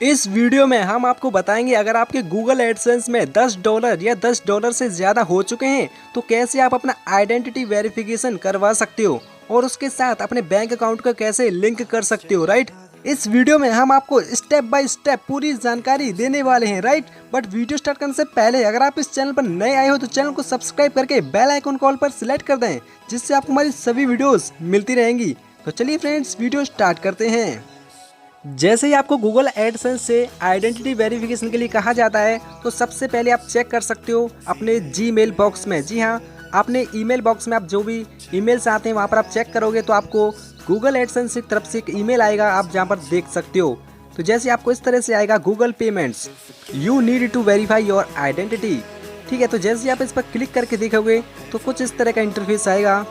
इस वीडियो में हम आपको बताएंगे अगर आपके गूगल एडसेंस में $10 या $10 से ज़्यादा हो चुके हैं तो कैसे आप अपना आइडेंटिटी वेरिफिकेशन करवा सकते हो और उसके साथ अपने बैंक अकाउंट को कैसे लिंक कर सकते हो। राइट, इस वीडियो में हम आपको स्टेप बाय स्टेप पूरी जानकारी देने वाले हैं। राइट, बट वीडियो स्टार्ट करने से पहले अगर आप इस चैनल पर नए आए हो तो चैनल को सब्सक्राइब करके बेल आइकन कॉल पर सिलेक्ट कर दें, जिससे आपको हमारी सभी वीडियोस मिलती रहेंगी। तो चलिए फ्रेंड्स, वीडियो स्टार्ट करते हैं। जैसे ही आपको गूगल एडसेंस से आइडेंटिटी वेरिफिकेशन के लिए कहा जाता है तो सबसे पहले आप चेक कर सकते हो अपने जीमेल बॉक्स में। जी हाँ, अपने ईमेल बॉक्स में आप जो भी ईमेल्स आते हैं वहाँ पर आप चेक करोगे तो आपको गूगल एडसेंस की तरफ से एक ईमेल आएगा, आप जहाँ पर देख सकते हो। तो जैसे आपको इस तरह से आएगा, Google payments you need to verify your identity. ठीक है, तो जैसे आप इस पर क्लिक करके देखोगे तो कुछ इस तरह का इंटरफेस आएगा।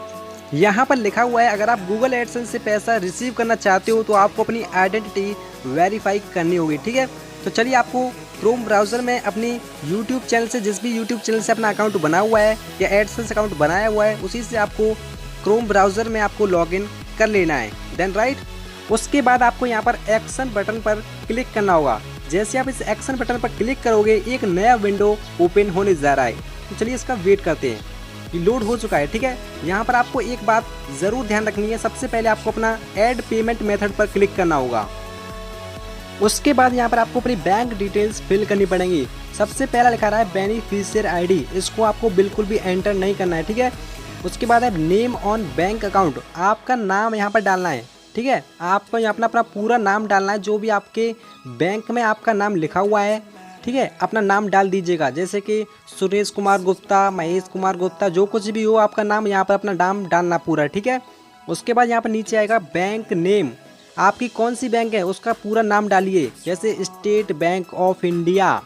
यहाँ पर लिखा हुआ है अगर आप गूगल एडसेंस से पैसा रिसीव करना चाहते हो तो आपको अपनी आइडेंटिटी वेरीफाई करनी होगी। ठीक है, तो चलिए आपको क्रोम ब्राउज़र में अपनी यूट्यूब चैनल से, जिस भी यूट्यूब चैनल से अपना अकाउंट बना हुआ है या एडसेंस अकाउंट बनाया हुआ है, उसी से आपको क्रोम ब्राउज़र में आपको लॉगिन कर लेना है। देन राइट, उसके बाद आपको यहाँ पर एक्शन बटन पर क्लिक करना होगा। जैसे आप इस एक्शन बटन पर क्लिक करोगे एक नया विंडो ओपन होने जा रहा है। तो चलिए इसका वेट करते हैं, लोड हो चुका है। ठीक है, यहाँ पर आपको एक बात ज़रूर ध्यान रखनी है, सबसे पहले आपको अपना ऐड पेमेंट मेथड पर क्लिक करना होगा। उसके बाद यहाँ पर आपको अपनी बैंक डिटेल्स फिल करनी पड़ेंगी। सबसे पहला लिखा रहा है बेनिफिशियर आईडी, इसको आपको बिल्कुल भी एंटर नहीं करना है। ठीक है, उसके बाद है नेम ऑन बैंक अकाउंट, आपका नाम यहाँ पर डालना है। ठीक है, आपको यहाँ अपना पूरा नाम डालना है, जो भी आपके बैंक में आपका नाम लिखा हुआ है। ठीक है, अपना नाम डाल दीजिएगा, जैसे कि सुरेश कुमार गुप्ता, महेश कुमार गुप्ता, जो कुछ भी हो आपका नाम यहाँ पर अपना नाम डालना पूरा। ठीक है, उसके बाद यहाँ पर नीचे आएगा बैंक नेम, आपकी कौन सी बैंक है उसका पूरा नाम डालिए, जैसे स्टेट बैंक ऑफ इंडिया।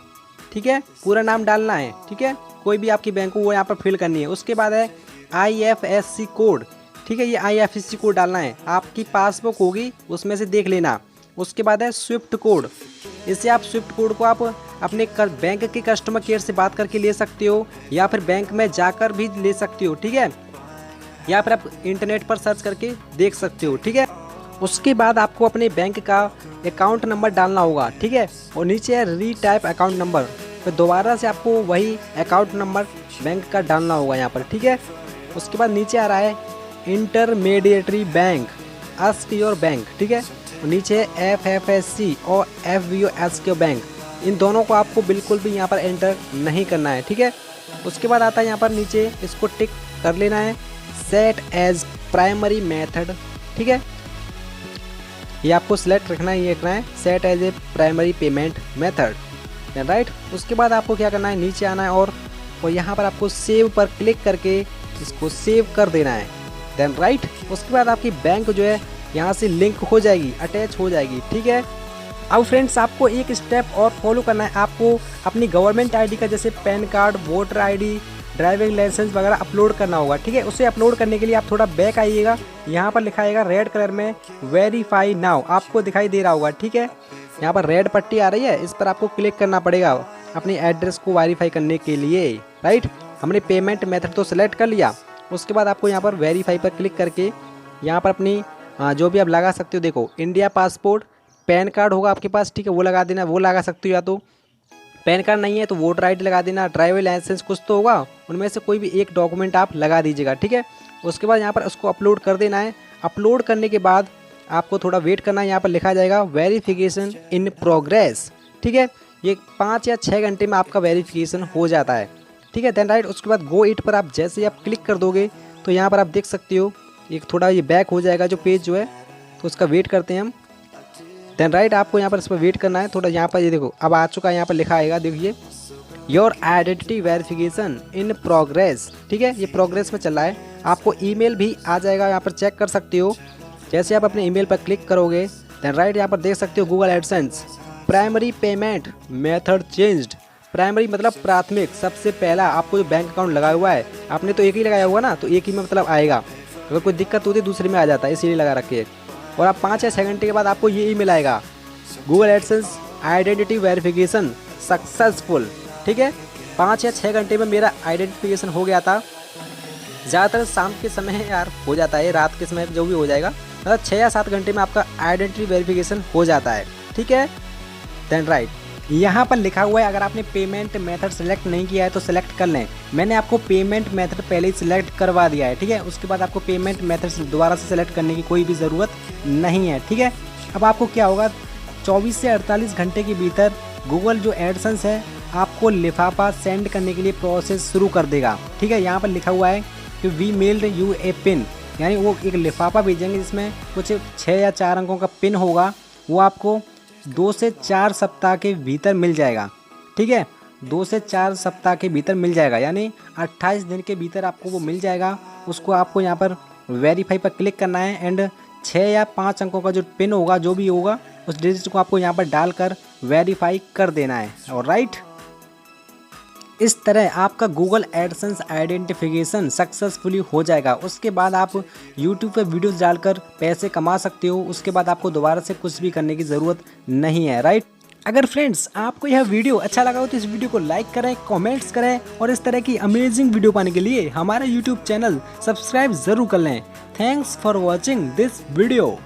ठीक है, पूरा नाम डालना है। ठीक है, कोई भी आपकी बैंक हो वो यहाँ पर फिल करनी है। उसके बाद है IFSC कोड। ठीक है, ये IFSC कोड डालना है, आपकी पासबुक होगी उसमें से देख लेना। उसके बाद है स्विफ्ट कोड, इससे आप स्विफ्ट कोड को आप अपने बैंक के कस्टमर केयर से बात करके ले सकते हो या फिर बैंक में जाकर भी ले सकते हो। ठीक है, या फिर आप इंटरनेट पर सर्च करके देख सकते हो। ठीक है, उसके बाद आपको अपने बैंक का अकाउंट नंबर डालना होगा। ठीक है, और नीचे है रीटाइप अकाउंट नंबर, फिर दोबारा से आपको वही अकाउंट नंबर बैंक का डालना होगा यहाँ पर। ठीक है, उसके बाद नीचे आ रहा है intermediary bank, ask your bank. ठीक है, नीचे FFSC और FVOSK बैंक, इन दोनों को आपको बिल्कुल भी यहाँ पर एंटर नहीं करना है। ठीक है, उसके बाद आता है यहाँ पर नीचे, इसको टिक कर लेना है, सेट एज प्राइमरी मेथड। ठीक है, ये आपको सिलेक्ट रखना है, ये रखना है set as a primary payment method. Right, उसके बाद आपको क्या करना है, नीचे आना है और यहाँ पर आपको सेव पर क्लिक करके इसको सेव कर देना है। देन राइट, उसके बाद आपकी बैंक जो है यहाँ से लिंक हो जाएगी, अटैच हो जाएगी। ठीक है, अब फ्रेंड्स आपको एक स्टेप और फॉलो करना है, आपको अपनी गवर्नमेंट आईडी का जैसे PAN card, voter ID, driving licence वगैरह अपलोड करना होगा। ठीक है, उसे अपलोड करने के लिए आप थोड़ा बैक आइएगा, यहाँ पर लिखा आएगा रेड कलर में वेरीफाई नाउ, आपको दिखाई दे रहा होगा। ठीक है, यहाँ पर रेड पट्टी आ रही है, इस पर आपको क्लिक करना पड़ेगा अपनी एड्रेस को वेरीफाई करने के लिए। राइट, हमने पेमेंट मेथड तो सिलेक्ट कर लिया। उसके बाद आपको यहाँ पर वेरीफाई पर क्लिक करके यहाँ पर अपनी जो भी आप लगा सकते हो, देखो इंडिया पासपोर्ट, पैन कार्ड होगा आपके पास, ठीक है, वो लगा देना, वो लगा सकते हो, या तो पैन कार्ड नहीं है तो वोटर आईडी लगा देना, ड्राइविंग लाइसेंस कुछ तो होगा, उनमें से कोई भी एक डॉक्यूमेंट आप लगा दीजिएगा। ठीक है, उसके बाद यहाँ पर उसको अपलोड कर देना है। अपलोड करने के बाद आपको थोड़ा वेट करना है, यहाँ पर लिखा जाएगा वेरिफिकेशन इन प्रोग्रेस। ठीक है, ये 5 या 6 घंटे में आपका वेरिफिकेशन हो जाता है। ठीक है, देन राइट, उसके बाद गो इट पर आप जैसे ही आप क्लिक कर दोगे तो यहाँ पर आप देख सकते हो एक थोड़ा ये बैक हो जाएगा जो पेज जो है, तो उसका वेट करते हैं हम। देन राइट, आपको यहाँ पर इस पर वेट करना है थोड़ा। यहाँ पर ये देखो अब आ चुका है, यहाँ पर लिखा आएगा, देखिए your identity verification in progress. ठीक है, ये प्रोग्रेस में चल रहा है, आपको ईमेल भी आ जाएगा, यहाँ पर चेक कर सकते हो। जैसे आप अपने ईमेल पर क्लिक करोगे देन राइट, यहाँ पर देख सकते हो Google AdSense primary payment method changed. Primary मतलब प्राथमिक, सबसे पहला आपको जो बैंक अकाउंट लगाया हुआ है, आपने तो एक ही लगाया हुआ ना, तो एक ही में मतलब आएगा, अगर कोई दिक्कत होती है दूसरे में आ जाता है, इसीलिए लगा रखिए। और आप 5 या 6 घंटे के बाद आपको ये ईमेल आएगा, Google AdSense identity verification successful. ठीक है, 5 या 6 घंटे में मेरा आइडेंटिफिकेशन हो गया था। ज़्यादातर शाम के समय यार हो जाता है, रात के समय जो भी हो जाएगा, मतलब 6 या 7 घंटे में आपका आइडेंटिटी वेरिफिकेशन हो जाता है। ठीक है, देन राइट। यहाँ पर लिखा हुआ है अगर आपने पेमेंट मेथड सेलेक्ट नहीं किया है तो सेलेक्ट कर लें। मैंने आपको पेमेंट मेथड पहले ही सिलेक्ट करवा दिया है, ठीक है। उसके बाद आपको पेमेंट मेथड दोबारा से सेलेक्ट करने की कोई भी ज़रूरत नहीं है, ठीक है। अब आपको क्या होगा, 24 से 48 घंटे के भीतर गूगल जो एडसेंस है आपको लिफाफा सेंड करने के लिए प्रोसेस शुरू कर देगा, ठीक है। यहाँ पर लिखा हुआ है कि we mailed you a PIN, यानी वो एक लिफाफा भेजेंगे जिसमें कुछ 6 या 4 अंकों का पिन होगा। वो आपको 2 से 4 सप्ताह के भीतर मिल जाएगा, ठीक है। 2 से 4 सप्ताह के भीतर मिल जाएगा, यानी 28 दिन के भीतर आपको वो मिल जाएगा। उसको आपको यहाँ पर वेरीफाई पर क्लिक करना है एंड 6 या 5 अंकों का जो पिन होगा, जो भी होगा, उस डिजिट को आपको यहाँ पर डालकर वेरीफाई कर देना है। और राइट, इस तरह आपका गूगल एडसेंस आइडेंटिफिकेशन सक्सेसफुली हो जाएगा। उसके बाद आप यूट्यूब पे वीडियोस डालकर पैसे कमा सकते हो। उसके बाद आपको दोबारा से कुछ भी करने की ज़रूरत नहीं है, राइट। अगर फ्रेंड्स आपको यह वीडियो अच्छा लगा हो तो इस वीडियो को लाइक करें, कमेंट्स करें और इस तरह की अमेजिंग वीडियो पाने के लिए हमारा यूट्यूब चैनल सब्सक्राइब ज़रूर कर लें। Thanks for watching this video.